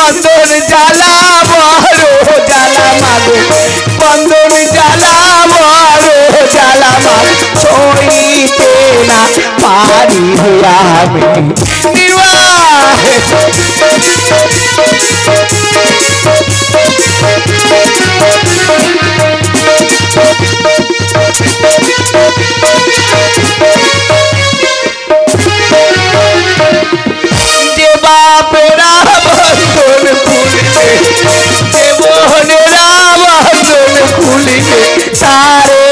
বন্ধন জ্বালা বড় জ্বালা মাগো বন্ধন জ্বালা বড় জ্বালা মাগো সইতে না পারি আমি যে বাপেরা বন্ধন খুলিবে যে বোনেরা বন্ধন খুলিবে তারে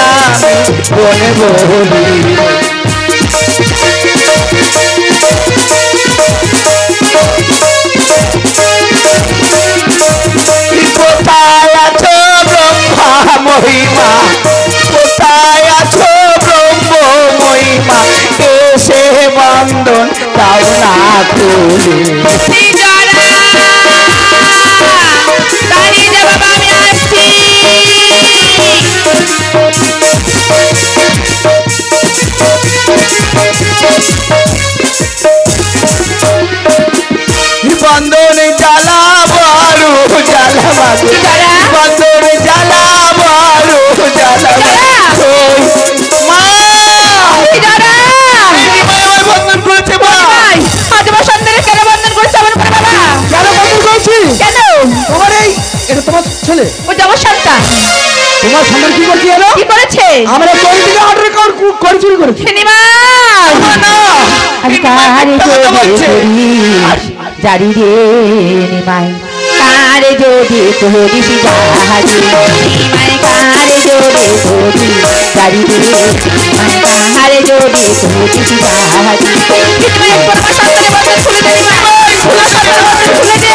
আমি বনে বলি কোথায় আছো ব্রহ্মা মহিমা কোথায় আছো ব্রহ্ম মহিমা এসে বন্ধন তাও না খুলে বন্ধন জ্বালা বড় জ্বালা মাগো বন্ধন জ্বালা বড় জ্বালা মা বন্ধন করেছে মা আজ আমার সন্তানের কেন বন্ধন করেছে আমার বাবা কেন বন্ধন করেছি কেন তোমার এই এটা তোমার ছেলে ও আমার সন্তান তোমার সন্তান কি করছে এলো কি করেছে আমরা কোন দিকে অর্ডার করে চুরি করেছি নিমা না আমি কারে করি জারি রে নিমাই কারে যদি তোরি জাহাজি নিমাই কারে যদি তোরি জারি রে নিমাই কারে যদি তোরি জাহাজি নিমাই পরমা সন্তানে বন্ধন খুলে দে নিমাই খুলে দে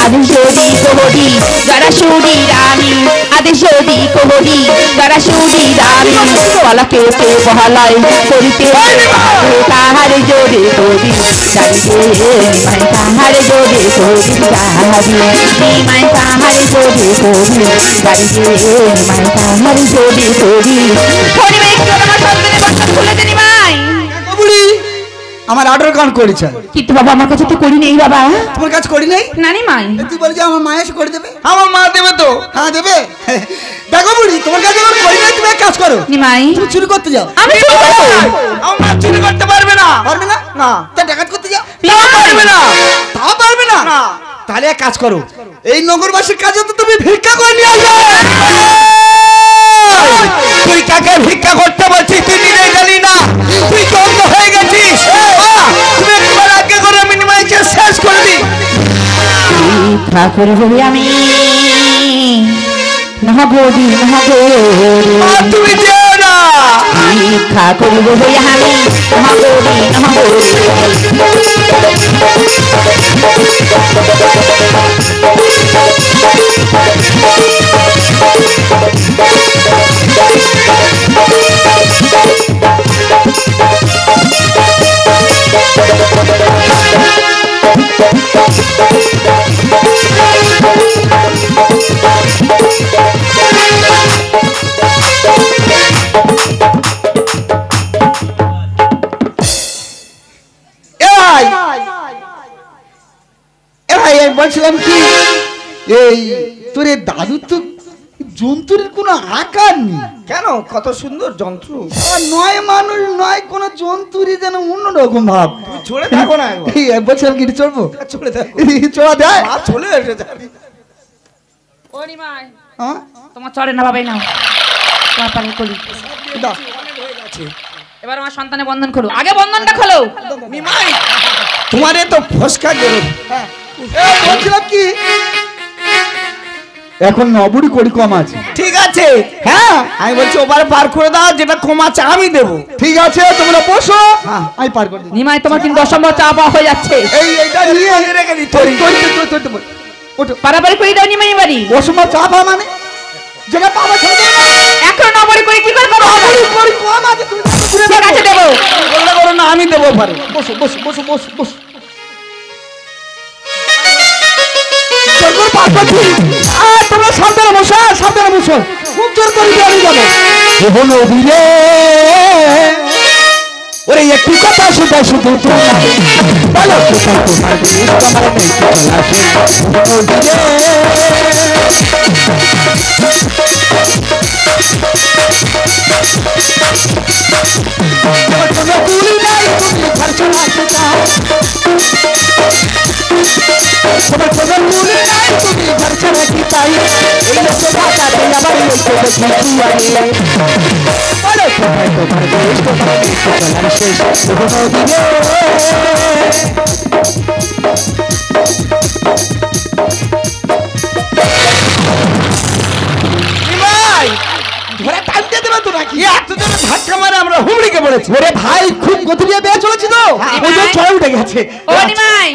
আদেশ যদি কোহরি গড়াশুড়ি রানী আদেশ যদি কোহরি গড়াশুড়ি রানী বলা কেউ কেউ বহালাই করিতে তাহারে জোরে করি নিমাই তাহারে জোরে করি যাহাবি নিমাই তাহারে জোরে করি নিমাই তাহারে জোরে করি পরিবেশ আমার সন্তানের বাচ্চা খুলে দে নিমাই আমার অর্ডার কাউন্ট করেছে কিন্তু বাবা আমার কাছে তো করি নেই বাবা তোমার কাছে করি নেই না নি মাই তুই বল যে আমার মা এসে করে দেবে আমার মা দেবে তো হ্যাঁ দেবে দেখো বুড়ি তোমার কাছে আমার করি নাই তুমি এক কাজ করো নি মাই তুমি চুরি করতে যাও আমি চুরি করব আমার মা চুরি করতে পারবে না না তা ডাকাত করতে যাও পারবে না তা পারবে না তাহলে এক কাজ করো এই নগরবাসীর কাছে তো তুমি ভিক্ষা করে নিয়ে আসবে তুই কাকে ভিক্ষা করতে বলছিস তুই নিজে জানি না তুই অন্ধ হয়ে গেছিস তুমি একবার আগে করে মিনিমাইকে শেষ করবি ঠাকুর বলি আমি নহগরি তুমি যেও না ঠাকুর বলি আমি নহগরি বলছিলাম কি এই তোর দাদু তো জন্তুর কোনো আকার নেই কেন কত সুন্দর যন্ত্র নয় মানুষ নয় কোন জন্তুরই যেন অন্যরকম ভাব চলে থাকো না বলছিলাম কি চলবো চলে থাকো চলা দেয় চলে এসে যাবি ও নিমাই হ্যাঁ তোমার চড়ে না বাবাই নাও তোমার পানি করি দাও এবার আমার সন্তানের বন্ধন খোলো আগে বন্ধনটা খোলো নিমাই তোমারে তো ফসকা গেল হ্যাঁ বলছিলাম কি এখন নবুড়ি করি কম আছে ঠিক আছে হ্যাঁ আমি বলছি ওপারে পার করে দাও যেটা কম আছে আমি দেবো ঠিক আছে তোমরা বসো হ্যাঁ আমি পার করে দিই নিমাই তোমার কিন্তু অসম্ভব চাপ হয়ে যাচ্ছে এইটা নিয়ে রেখে দিই তোর ওটো পারাপারি করে দাও নিমাই বাড়ি অসম্ভব চাপ মানে যেটা পাবা ছেড়ে দাও এখন নবুড়ি করে কি করব নবুড়ি করি কম আছে তুমি ঠিক আছে দেবো বললে করো না আমি দেবো পারে বসো বসো বসো বসো বসো তোমরা সাবধানে বসো খুব জোর করে আমি যাবো। ও নদী রে ওরে একটু কথা শুধু শুধু বলো কোথায় তোমার দেশ তোমার নেই চলা নদী রে কোনো কুলি নাই তুমি ঘর চলাতে চাও তোমার কোনো কুলি নাই তুমি ঘর চলাতে চাই এই লোক ভাষাতে আবার লোক দেখি তুয়ারে বলো কোথায় তোমার দেশ তোমার নেই চলা শেষ নদী রে ধরে টানতে দেবে তো নাকি এত জোরে ধাক্কা মারে আমরা হুমড়িকে পড়েছি। ওরে ভাই খুব গতি দিয়ে বেয়ে চলেছি তো ওজন চড়ে উঠে গেছে। ও নিমাই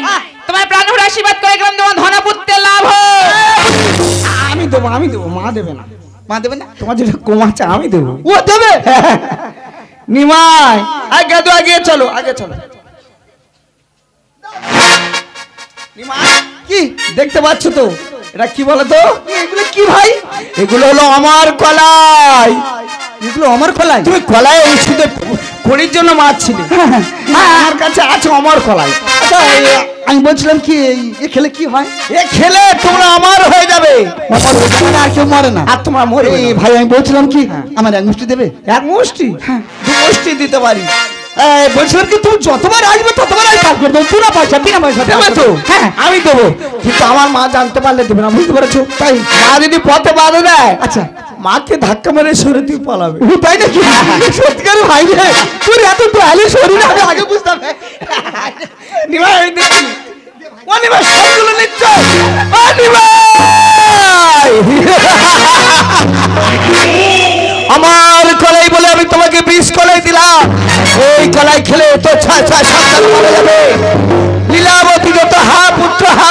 তোমার প্রাণভরে আশীর্বাদ করে গেলাম তোমার ধনপুত্রের লাভ হোক। আমি দেবো মা দেবে না। মা দেবে না তোমার যেটা কমাচ্ছে আমি দেবো ও দেবে। নিমাই আগে তো আগে চলো নিমাই কি দেখতে পাচ্ছ তো এটা কি বলো তো এগুলো কি ভাই এগুলো হলো আমার কলাই। এগুলো আমার কলাই তুমি কলাই শুধু কড়ির জন্য মারছিলে আমার কাছে আছে আমার কলাই। আচ্ছা আমি বলছিলাম কি এ খেলে কি হয় এ খেলে তোমরা আমার হয়ে যাবে আমার হয়ে যাবে না আর কেউ মরে না আর তোমার মরে ভাই আমি বলছিলাম কি আমার এক মুষ্টি দেবে এক মুষ্টি হ্যাঁ 2 মুষ্টি দিতে পারি বলছিলাম কি তুমি যতবার আসবে ততবার আমি কাজ করে দেবো পুরো পয়সা বিনা পয়সা দেবে তো হ্যাঁ আমি দেবো কিন্তু আমার মা জানতে পারলে দেবে না বুঝতে পেরেছো তাই মা যদি পথে বাঁধে দেয় আচ্ছা মাকে ধাক্কা মেরে সরে দিয়ে পালাবে তাই নাকি সত্যিকার ভাই রে তুই এত দয়ালু শরীর আমি আগে বুঝতাম নিমাই দেখি ও নিমাই সবগুলো নিচ্ছ ও নিমাই আমার কলাই বলে আমি তোমাকে 20 কলাই দিলাম এই কলাই খেলে তো ছয় সন্তান মারা যাবে। লীলাবতী যত হা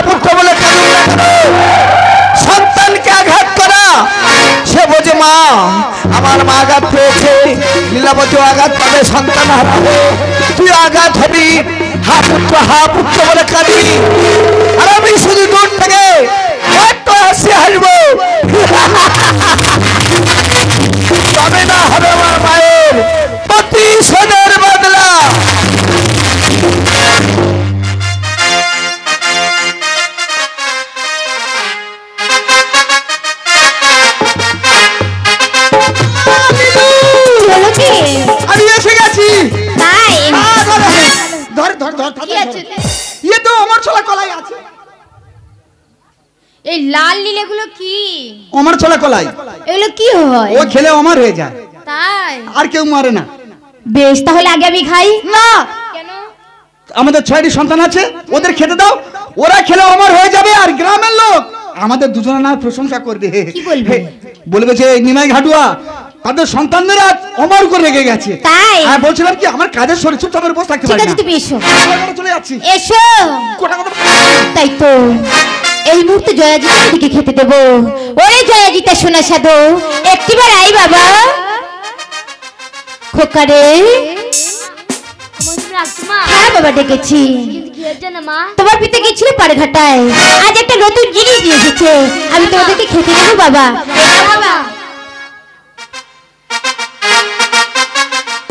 পুত্র বলে কানুন রাখবে সন্তানকে আঘাত করা সে বোঝে মা আমার মা আঘাত পেয়েছে লীলাবতী আঘাত পাবে সন্তান হারাবে তুই আঘাত হবি হা পুত্র বলে কাঁদবি আর আমি শুধু দূর থেকে হয়তো হাসি হাসবো তবে না হবে আমার মায়ের প্রতিশোধের বদলা। আমি এসে গেছি ইয়ে তো আমার ছোলা কলাই আছে। এই লাল লীলাগুলো কি আমার ছোলা কলাই এগুলো কি হয় ও খেলে আমার হয়ে যায় তাই আর কেউ মরে না। বেশ তাহলে আগে আমি খাই না কেন আমাদের 6টি সন্তান আছে ওদের খেতে দাও ওরা খেলে আমার হয়ে যাবে আর গ্রামের লোক আমাদের দুজনের নাম প্রশংসা করবে কি বলবে বলবে যে নিমাই ঘাটুয়া তাদের সন্তানরা অমর করে রেখে গেছে তাই আর বলছিলাম কি আমার কাজের শরীর চুপচাপ করে বসে থাকতে পারি না ঠিক আছে তুমি এসো চলে যাচ্ছি এসো তাই তো এই মুহূর্তে জয়াজিতের দিকে খেতে দেব। ওরে জয়াজিতা সোনা সাধু একটিবার আই বাবা খোকারে হ্যাঁ বাবা ডেকেছি তোমার পিতা গেছিল পাড়ঘাটায় আজ একটা নতুন জিনিস নিয়ে এসেছে আমি তোমাদেরকে খেতে দেবো বাবা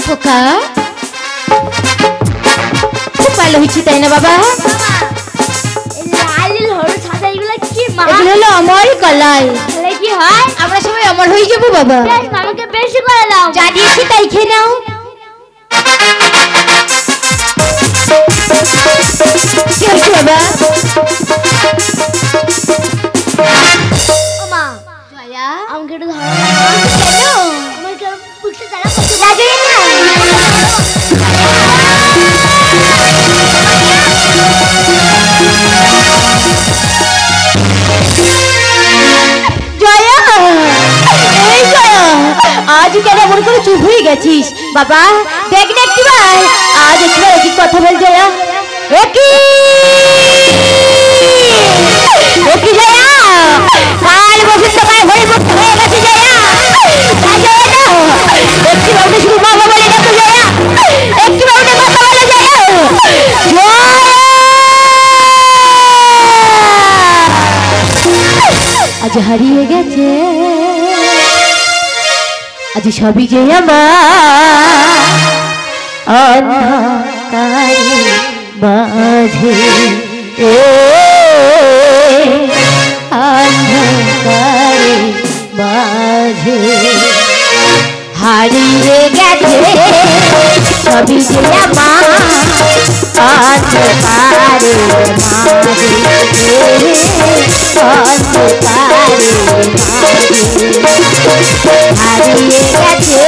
খোকা খুব ভালো হয়েছে তাই না বাবা এগুলো হলো আমার কলাই কি হয় আমরা সবাই অমর হয়ে যাবো বাবা আমাকে বেশি করে দাও যা দিয়েছি তাই খেয়ে নাও কি হয়েছে বাবা আমাকে একটু ধরো কেন আমাকে বুঝতে তারা লাগে না আজ কেন মনে করে চুপ হয়ে গেছিস বাবা দেখ না একটিবার আজ একবার একই কথা বল জয়া একই জয়া কাল বসন্তকাল হয়ে মুক্ত হয়ে গেছে জয়া একটি বাবু শুধু বাবা বলে দেখো জয়া একটি বাবু কথা বলে জয়া আজ হারিয়ে গেছে আজ সবই যে আমার অন্ধকারে মাঝে অন্ধকারে মাঝে হারিয়ে গেছে সবই যে আমার অন্ধকারে মাঝে অন্ধকারে মাঝে হারিয়ে গেছে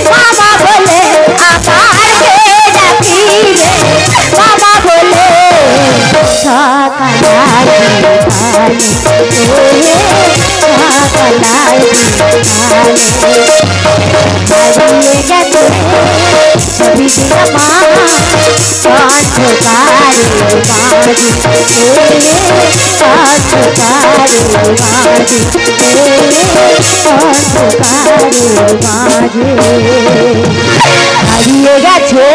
মামা বলে আকার ডাকিলে মামা বলে সকালে হারিয়ে গেছে সবই যে আমার অন্ধকারে মাঝে অন্ধকারে মাঝে অন্ধকারে মাঝে হারিয়ে গেছে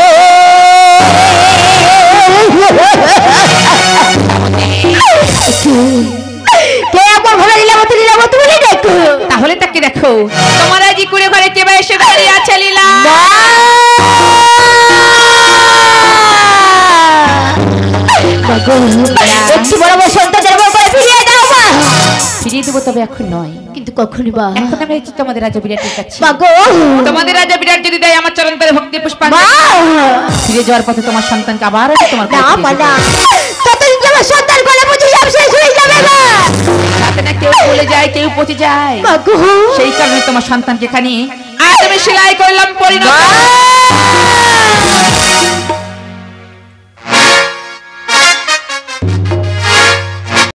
কে একবার ভালো লীলাবতী বলে দেখো তাহলে তাকে দেখো তোমার আজ করে ঘরে কে বা এসে দাঁড়িয়ে আছে লীলা একটু বড় বড় সন্তানদের বড় ফিরিয়ে দাও মা ফিরিয়ে দেবো তবে এখন নয় কিন্তু কখনই বা এখন আমি হচ্ছি তোমাদের রাজা বিরাটের কাছে মাগো তোমাদের রাজা বিরাট যদি দেয় আমার চরণ তলে ভক্তি পুষ্পাঞ্জলি ফিরে যাওয়ার পথে তোমার সন্তানকে আবার আমি তোমার না মা না ততদিন যে আমার সন্তান গলে বুঝি সব শেষ হয়ে যাবে মা রাতে না কেউ বলে যায় কেউ পচে যায় মাগো সেই কারণে তোমার সন্তানকে এখানে আজ আমি সেলাই করলাম পরিণত